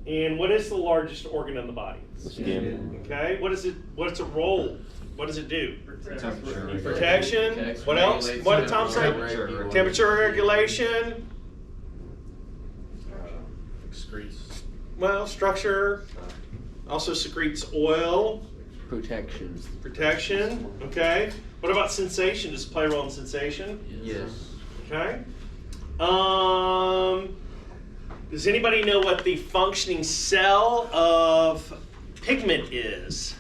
And what is the largest organ in the body? The skin. Okay. What's its role? What does it do? Temperature. Protection. What else? What did Tom say? Temperature regulation. Excretes. Well, structure. Also secretes oil. Protection. Okay. What about sensation? Does it play a role in sensation? Yes. Okay. Does anybody know what the functioning cell of pigment is?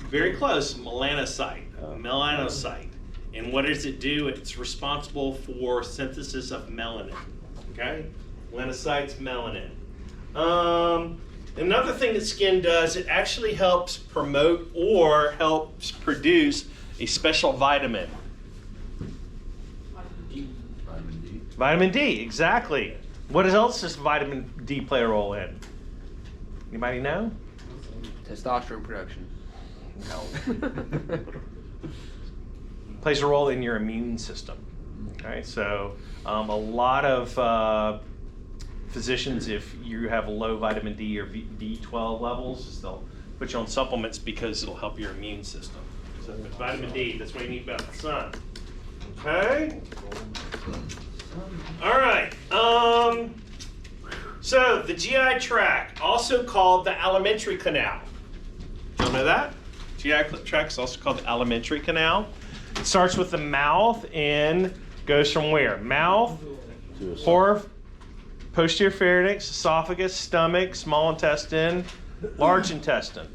Very close. Melanocyte. Melanocyte. And what does it do? It's responsible for synthesis of melanin. Okay. Melanocyte's melanin. Another thing that skin does, it actually helps promote or helps produce a special vitamin. Vitamin D, exactly. What else does vitamin D play a role in? Anybody know? Testosterone production. No. Plays a role in your immune system. Okay, so a lot of physicians, if you have low vitamin D or B12 levels, they'll put you on supplements because it'll help your immune system. So vitamin D, that's what you need about the sun. Okay. All right. So the GI tract, also called the alimentary canal. Do you know that? GI tract is also called the alimentary canal. It starts with the mouth and goes from where? Mouth, posterior pharynx, esophagus, stomach, small intestine, large intestine.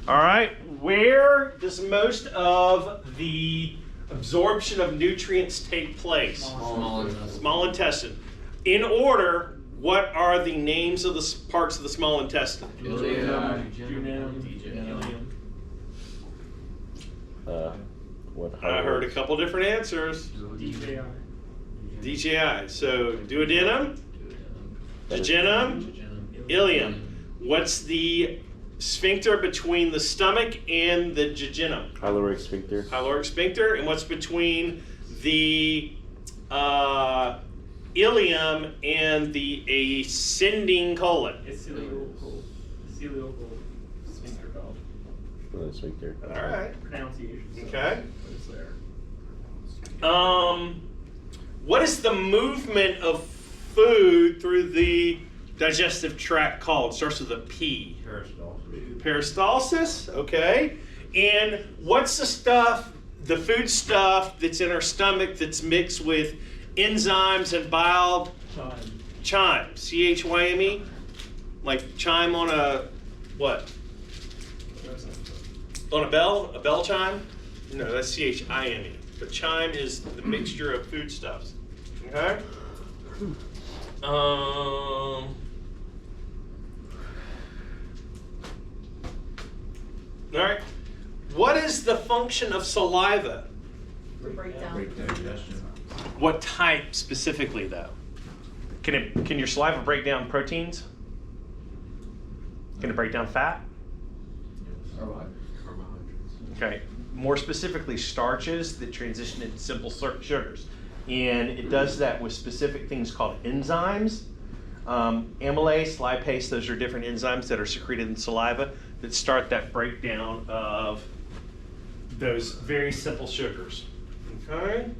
All right. Where does most of the absorption of nutrients take place? Small intestine. In order, what are the names of the parts of the small intestine? I heard a couple different answers. DJI. So duodenum, jejunum, ileum. What's the sphincter between the stomach and the jejunum? Pyloric sphincter. Pyloric sphincter. And what's between the ileum and the ascending colon? Ileocecal sphincter valve. Sphincter. All right. Pronunciation. Okay. What is there? What is the movement of food through the digestive tract called? It starts with a P. Peristalsis. Okay. And what's the stuff, the food stuff that's in our stomach that's mixed with enzymes and bile? Chyme. C-H-Y-M-E? Like chime on a what? On a bell? A bell chime? No, that's C-H-I-M-E. But chyme is the mixture of foodstuffs. Okay? All right. What is the function of saliva? Breakdown. What type specifically, though? Can your saliva break down proteins? Can it break down fat? Okay. More specifically, starches that transition into simple sugars. And it does that with specific things called enzymes. Amylase, lipase, those are different enzymes that are secreted in saliva that start that breakdown of those very simple sugars. Okay?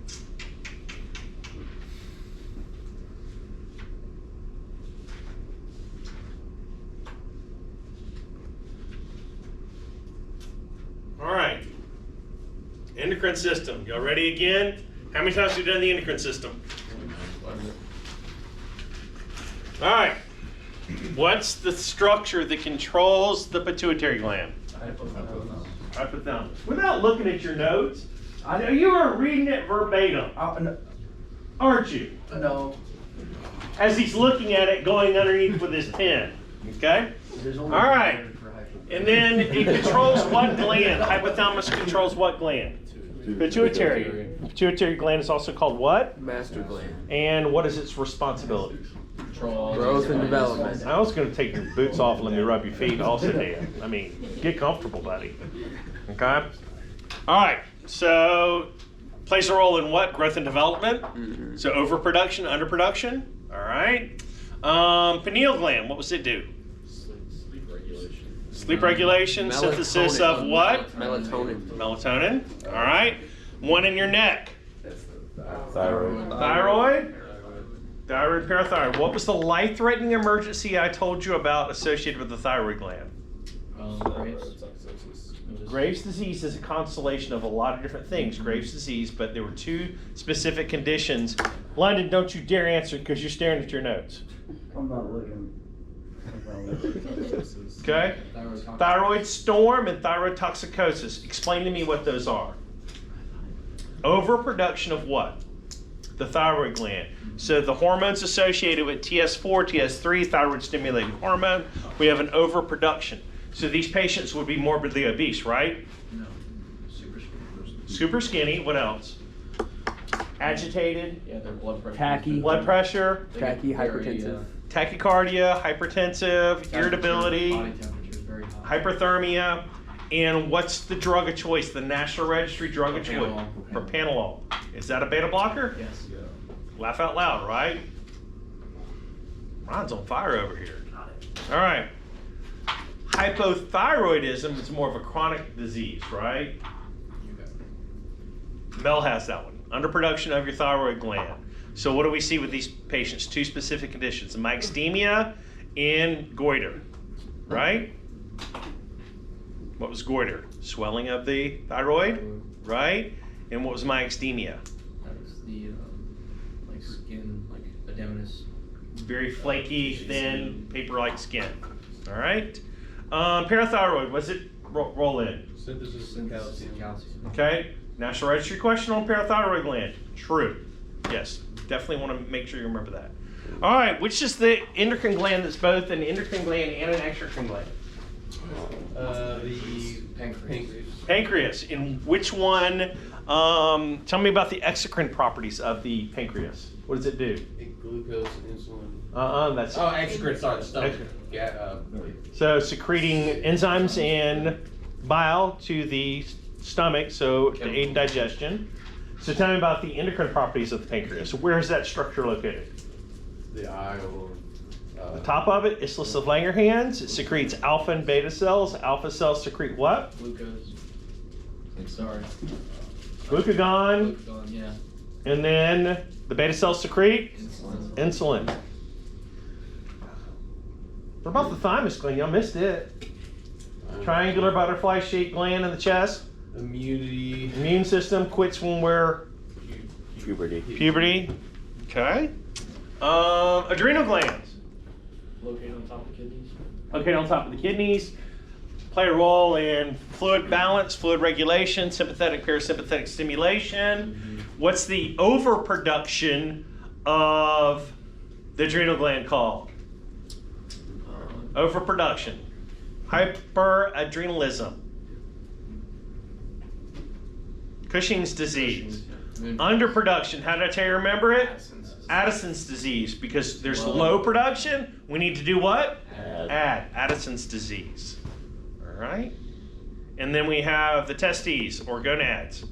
All right. Endocrine system. Y'all ready again? How many times have you done the endocrine system? All right. What's the structure that controls the pituitary gland? Hypothalamus. Without looking at your notes, I know you are reading it verbatim, aren't you? No. As he's looking at it, going underneath with his pen. Okay? All right. And then it controls what gland? Hypothalamus controls what gland? Pituitary. Pituitary gland is also called what? Master gland. And what is its responsibilities? Growth and development. I was going to take your boots off and let me rub your feet also, Dan. I mean, get comfortable, buddy. Okay? All right. So, plays a role in what? Growth and development? Mm-hmm. So, overproduction, underproduction? All right. Pineal gland, what was it do? Sleep regulation. Sleep regulation, synthesis of what? Melatonin. Melatonin. All right. One in your neck. Thyroid. Thyroid. Thyroid, parathyroid. What was the life-threatening emergency I told you about associated with the thyroid gland? Graves' disease is a constellation of a lot of different things. Graves' disease, but there were two specific conditions. London, don't you dare answer because you're staring at your notes. I'm not looking. Okay? Thyroid storm and thyroid toxicosis. Explain to me what those are. Overproduction of what? The thyroid gland. So the hormones associated with TS4, TS3, thyroid stimulating hormone, we have an overproduction. So these patients would be morbidly obese, right? No. Super skinny. Super skinny. What else? Agitated. Yeah, their blood pressure. Tacky. Blood pressure. They get Tacky, very, hypertensive. Tachycardia, hypertensive, irritability, Body temperature is very high. hyperthermia. And what's the drug of choice? The National Registry drug of choice? Propanolol. Propanolol. Is that a beta blocker? Yes. Laugh out loud, right? Ron's on fire over here. All right. Hypothyroidism is more of a chronic disease, right? You got it. Mel has that one. Underproduction of your thyroid gland. So what do we see with these patients? Two specific conditions, myxedemia and goiter, right? What was goiter? Swelling of the thyroid, right? And what was myxedemia? That was the like skin, like edematous. Very flaky, thin, paper-like skin. All right. Parathyroid, what's it roll in? Synthesis of calcium. Okay. National Registry question on parathyroid gland. True. Yes. Definitely want to make sure you remember that. All right. Which is the endocrine gland that's both an endocrine gland and an exocrine gland? The pancreas. Pancreas. In which one? Tell me about the exocrine properties of the pancreas. What does it do? Glucose, insulin. That's Oh, exocrine. Sorry, the stomach. Exocrine. Yeah. so secreting enzymes and bile to the stomach, so to aid in digestion. So tell me about the endocrine properties of the pancreas. So where is that structure located? The eye or. The top of it, isthmus of Langerhans. It secretes alpha and beta cells. Alpha cells secrete what? Glucose. Sorry. Glucagon. Glucagon, yeah. And then the beta cells secrete Insulin. insulin. What about the thymus gland? Y'all missed it. Triangular butterfly-shaped gland in the chest. Immunity. Immune system quits when we're Puberty. puberty. Okay. Adrenal glands. Located on top of the kidneys. Okay, on top of the kidneys. Play a role in fluid balance, fluid regulation, sympathetic, parasympathetic stimulation. What's the overproduction of the adrenal gland called? Overproduction. Hyperadrenalism. Cushing's disease. Underproduction. How did I tell you to remember it? Addison's disease. Because there's low production, we need to do what? Add. Addison's disease. All right. And then we have the testes or gonads.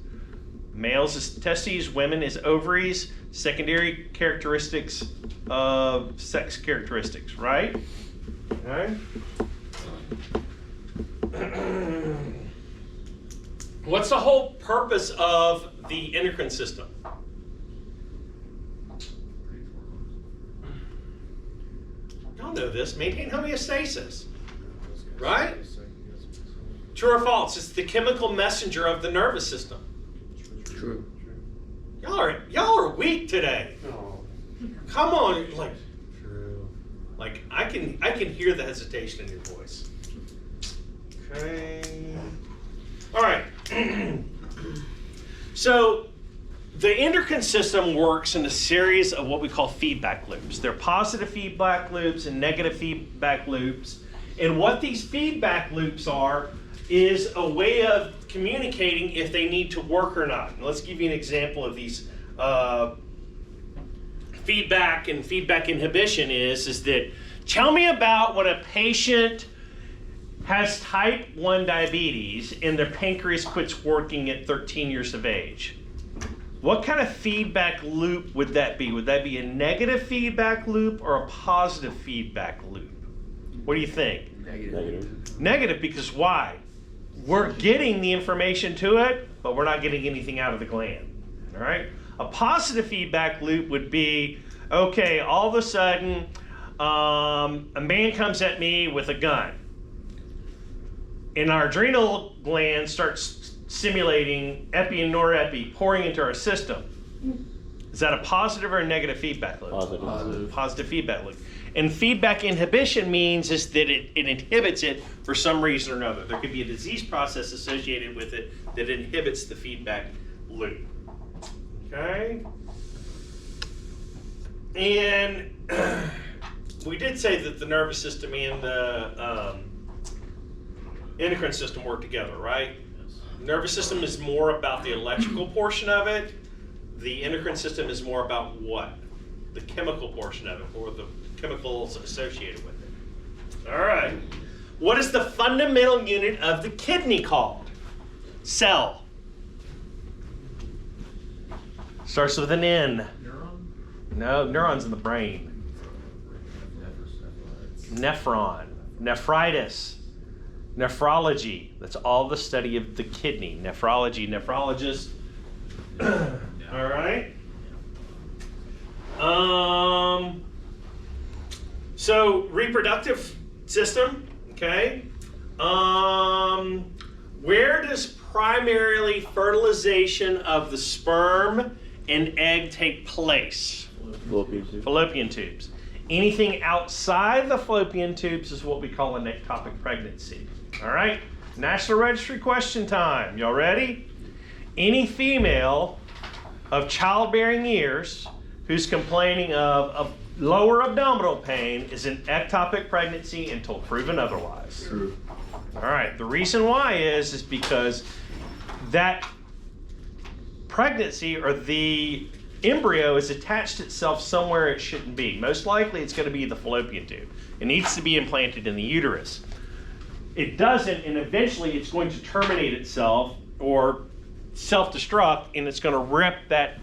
Males is testes, women is ovaries. Secondary characteristics of sex characteristics, right? Okay. What's the whole purpose of the endocrine system? Y'all know this. Maintain homeostasis. Right? True or false? It's the chemical messenger of the nervous system. True. Y'all are weak today. Come on, True. like I can hear the hesitation in your voice. Okay. All right. So the endocrine system works in a series of what we call feedback loops. There are positive feedback loops and negative feedback loops. And what these feedback loops are is a way of communicating if they need to work or not. And let's give you an example of these feedback and feedback inhibition is that tell me about when a patient has type 1 diabetes and their pancreas quits working at 13 years of age. What kind of feedback loop would that be? Would that be a negative feedback loop or a positive feedback loop? What do you think? Negative. Negative, because why? We're getting the information to it, but we're not getting anything out of the gland. All right? A positive feedback loop would be, okay, all of a sudden, a man comes at me with a gun. And our adrenal gland starts simulating epi and norepi pouring into our system. Is that a positive or a negative feedback loop? Positive. Positive feedback loop. And feedback inhibition means is that it inhibits it for some reason or another. There could be a disease process associated with it that inhibits the feedback loop. Okay? And we did say that the nervous system and the endocrine system work together, right? Nervous system is more about the electrical portion of it. The endocrine system is more about what? The chemical portion of it, or the chemicals associated with it. All right. What is the fundamental unit of the kidney called? Cell. Starts with an N. Neuron? No, neurons in the brain. Nephron. Nephritis. Nephrology. That's all the study of the kidney. Nephrology. Nephrologist. All right. So reproductive system, okay. Where does primarily fertilization of the sperm and egg take place? Fallopian tube. Fallopian tubes. Anything outside the fallopian tubes is what we call an ectopic pregnancy. All right. National Registry question time. Y'all ready? Any female of childbearing years who's complaining of lower abdominal pain is an ectopic pregnancy until proven otherwise. True. All right. The reason why is because that pregnancy or the embryo has attached itself somewhere it shouldn't be. Most likely it's going to be the fallopian tube. It needs to be implanted in the uterus. It doesn't, and eventually it's going to terminate itself or self-destruct, and it's going to rip that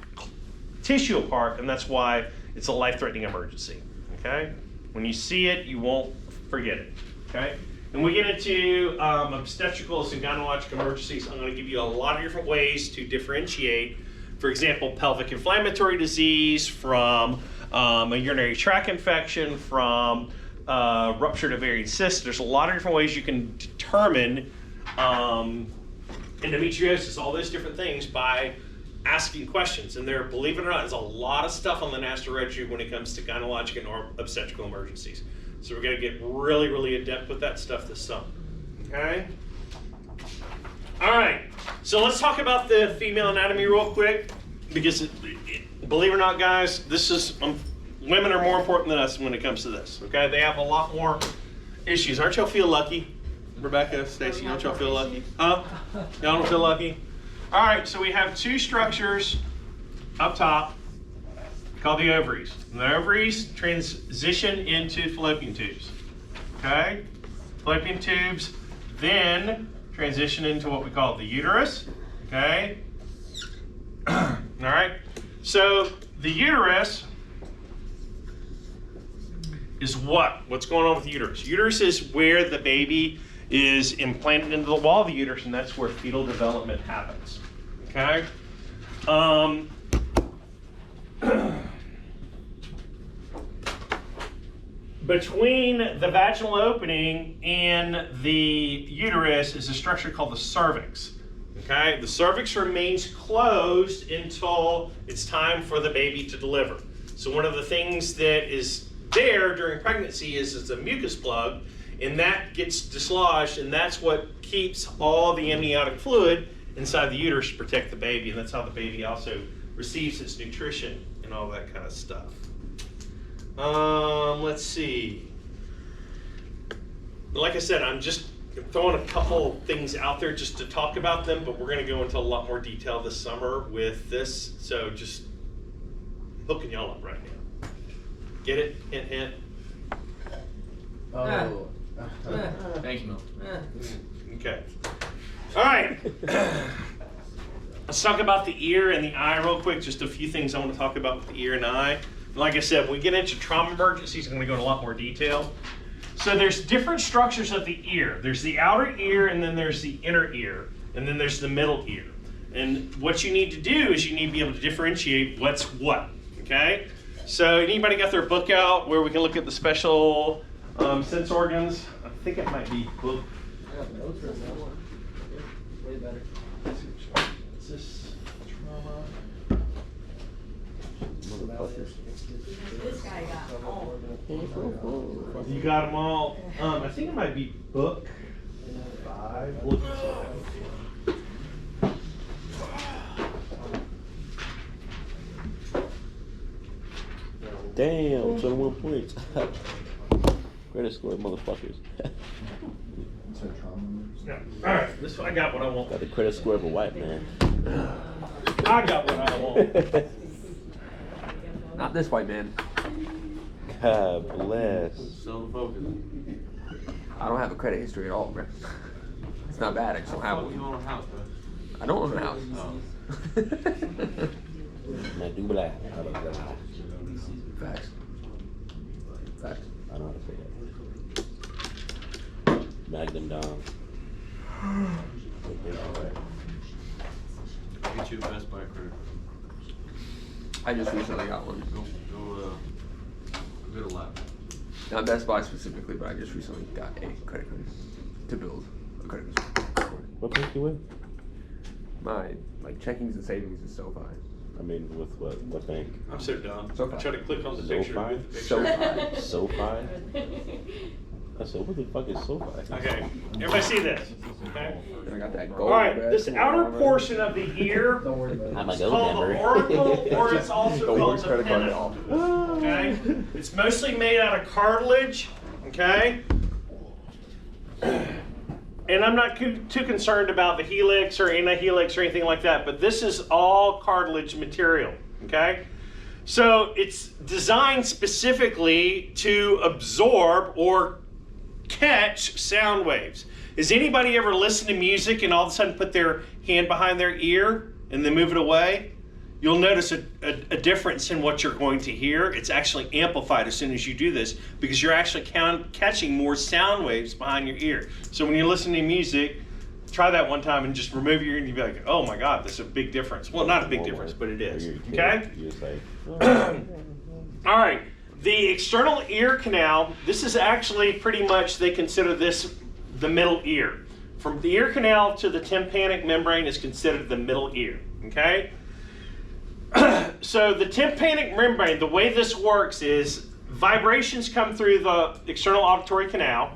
tissue apart, and that's why it's a life-threatening emergency. Okay? When you see it, you won't forget it. Okay? And we get into obstetricals and gynecologic emergencies. I'm going to give you a lot of different ways to differentiate, for example, pelvic inflammatory disease from a urinary tract infection, from ruptured ovarian cyst. There's a lot of different ways you can determine endometriosis, all those different things by asking questions. And there, believe it or not, there's a lot of stuff on the National Registry when it comes to gynecologic and obstetrical emergencies. So we're going to get really, really adept with that stuff this summer. Okay? All right. So let's talk about the female anatomy real quick, because believe it or not, guys, this is women are more important than us when it comes to this. Okay? They have a lot more issues. Aren't y'all feel lucky? Rebecca, Stacy, don't y'all feel lucky? Huh? Y'all don't feel lucky? All right, so we have two structures up top called the ovaries. And the ovaries transition into fallopian tubes. Okay? Fallopian tubes then transition into what we call the uterus. Okay? All right? So the uterus is what? What's going on with the uterus? Uterus is where the baby is implanted into the wall of the uterus, and that's where fetal development happens. Okay? Between the vaginal opening and the uterus is a structure called the cervix. Okay? The cervix remains closed until it's time for the baby to deliver. So one of the things that is there during pregnancy is a mucus plug, and that gets dislodged, and that's what keeps all the amniotic fluid inside the uterus to protect the baby, and that's how the baby also receives its nutrition and all that kind of stuff. Let's see. Like I said, I'm just throwing a couple things out there just to talk about them, but we're going to go into a lot more detail this summer with this, so just hooking y'all up right now. Get it? Hint, hint. Oh. Thank you, Mel. Okay. All right. let's talk about the ear and the eye real quick. Just a few things I want to talk about with the ear and eye. Like I said, when we get into trauma emergencies, I'm going to go into a lot more detail. So there's different structures of the ear. There's the outer ear, and then there's the inner ear, and then there's the middle ear. And what you need to do is you need to be able to differentiate what's what, okay? So anybody got their book out where we can look at the special sense organs? I think it might be book. I got notes for that one. Way better. Is this trauma? This guy got all. You got them all. I think it might be book 5. Look at that. Damn, 21 points. Credit score, motherfuckers. Yeah. All right, this one I got what I want. Got the credit score of a white man. I got what I want. Not this white man. God bless. So focused. I don't have a credit history at all, bro. It's not bad. I just don't have You one. own a house, bro. I don't own a house. Now do black. Facts. Facts. I don't know how to say that. Magnum Dom. Get you a Best Buy credit. I just recently got one. Go get a laptop. Not Best Buy specifically, but I just recently got a credit card to build a credit card. What bank you with? My like checkings and savings is SoFi. I mean, with what bank? I'm so dumb. So I try to click on the So picture. far? With the picture. SoFi. SoFi? I said, what the fuck is SoFi? Okay, everybody see this? Okay. And I got that All gold. right, red this one outer on it. portion of the ear Don't worry about it. I'm a is gold called the member. auricle, or it's also The called worst the credit card at pinnacle. all. Okay, it's mostly made out of cartilage. Okay. And I'm not too concerned about the helix or anti-helix or anything like that, but this is all cartilage material, okay? So it's designed specifically to absorb or catch sound waves. Has anybody ever listened to music and all of a sudden put their hand behind their ear and then move it away? You'll notice a difference in what you're going to hear. It's actually amplified as soon as you do this because you're actually catching more sound waves behind your ear. So when you're listening to music, try that one time and just remove your ear and you'll be like, oh my God, that's a big difference. Well, not a big difference, but it is, okay? You're just like, All right, the external ear canal, this is actually pretty much, they consider this the middle ear. From the ear canal to the tympanic membrane is considered the middle ear, okay? So the tympanic membrane, the way this works is vibrations come through the external auditory canal,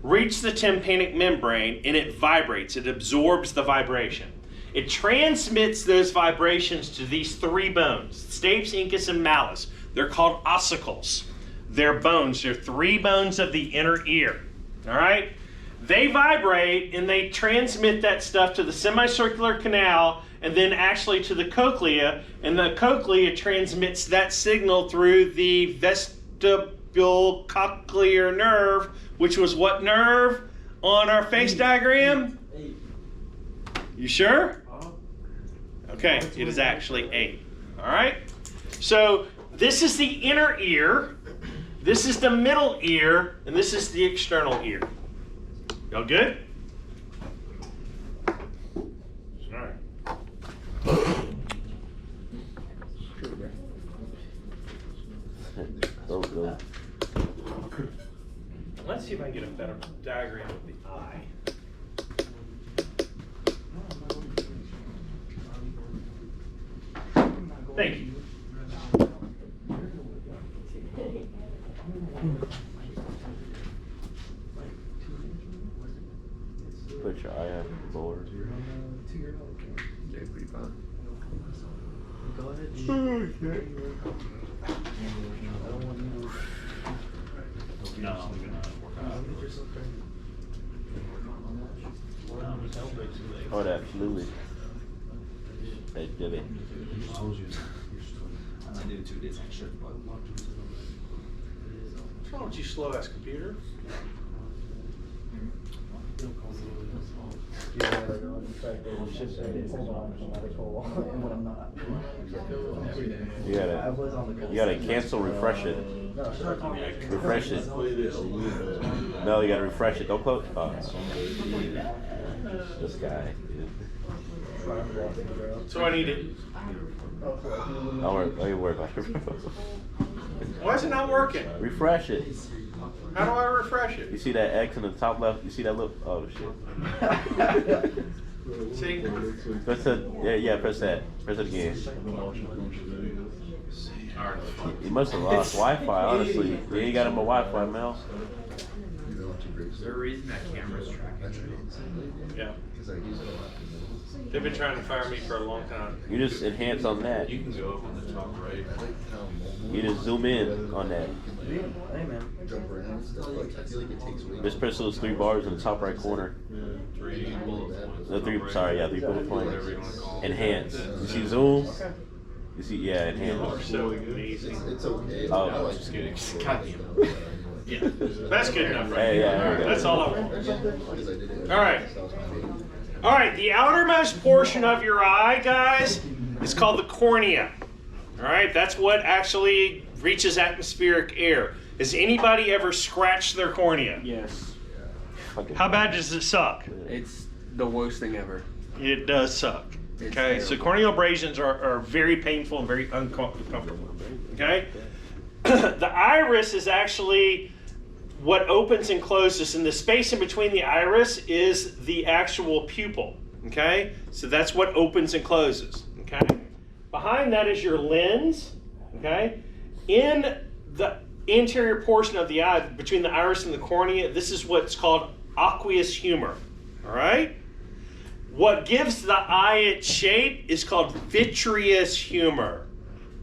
reach the tympanic membrane, and it vibrates. It absorbs the vibration. It transmits those vibrations to these 3 bones, stapes, incus, and malleus. They're called ossicles. They're bones. They're 3 bones of the inner ear. All right? They vibrate and they transmit that stuff to the semicircular canal and then actually to the cochlea, and the cochlea transmits that signal through the vestibulocochlear nerve, which was what nerve on our face diagram? You sure? Okay, it is actually 8. All right? So this is the inner ear, this is the middle ear, and this is the external ear. Y'all good? All right. so good. Let's see if I can get a better diagram of the eye. Thank you. Put your eye out forward. Yeah, pretty fun. No, I'm gonna work on Oh, that fluid. That divot. What's wrong with you slow ass computer? You gotta cancel, refresh it. Refresh it. No, you gotta refresh it. Don't close. Oh. This guy. So I need it. Don't worry about it. Why is it not working? Refresh it. How do I refresh You it? see that X in the top left? You see that little? Oh shit. See? Press that. Yeah, press that. Press it again. You must have lost Wi-Fi, honestly. You ain't got him a Wi-Fi, Mel. Is there a reason that camera's tracking? Yeah. They've been trying to fire me for a long time. You just enhance on that. You can go up on the top right. You just zoom in on that. Just press those 3 bars in the top right corner. 3 bullet points. The 3, sorry, yeah, 3 bullet Whatever you points. wanna call it. Enhance. You see zoom? You see, yeah, You are enhance. so amazing. Oh, Just kidding. Yeah. That's good enough, right? Hey, yeah, there we go. That's all I want. All right. All right, the outermost portion of your eye, guys, is called the cornea. All right, that's what actually reaches atmospheric air. Has anybody ever scratched their cornea? Yes. fucking- How bad does it suck? It's the worst thing ever. It does suck. It's Okay, so terrible. corneal abrasions are very painful and very uncomfortable. Okay? The iris is actually what opens and closes, and the space in between the iris is the actual pupil. Okay? So that's what opens and closes. Okay? Behind that is your lens. Okay? In the anterior portion of the eye, between the iris and the cornea, this is what's called aqueous humor. All right? What gives the eye its shape is called vitreous humor.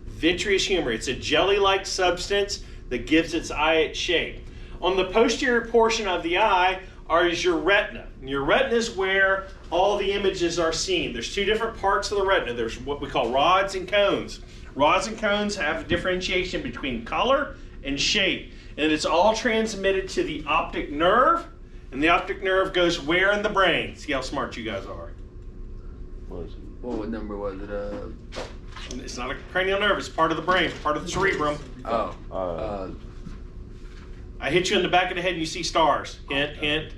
Vitreous humor. It's a jelly-like substance that gives its eye its shape. On the posterior portion of the eye is your retina. And your retina is where all the images are seen. There's 2 different parts of the retina. There's what we call rods and cones. Rods and cones have a differentiation between color and shape. And it's all transmitted to the optic nerve. And the optic nerve goes where in the brain? See how smart you guys are. What number was it? It's not a cranial nerve, it's part of the brain, it's part of the cerebrum. I hit you in the back of the head and you see stars. Hint, hint.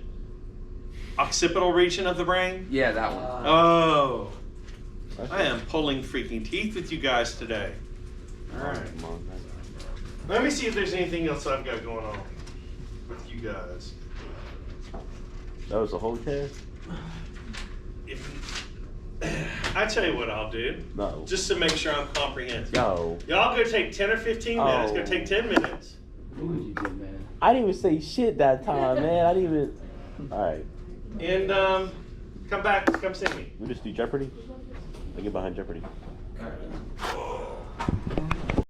Occipital region of the brain. Yeah, that one. Oh. I am pulling freaking teeth with you guys today. Alright. Let me see if there's anything else I've got going on with you guys. That was the whole test? I tell you what I'll do, No. just to make sure I'm comprehensive. Yo. Y'all go take 10 or 15 minutes. Oh. Go take 10 minutes. I didn't even say shit that time, man. I didn't even. Alright. And come back. Come see me. We just do Jeopardy? I get behind Jeopardy.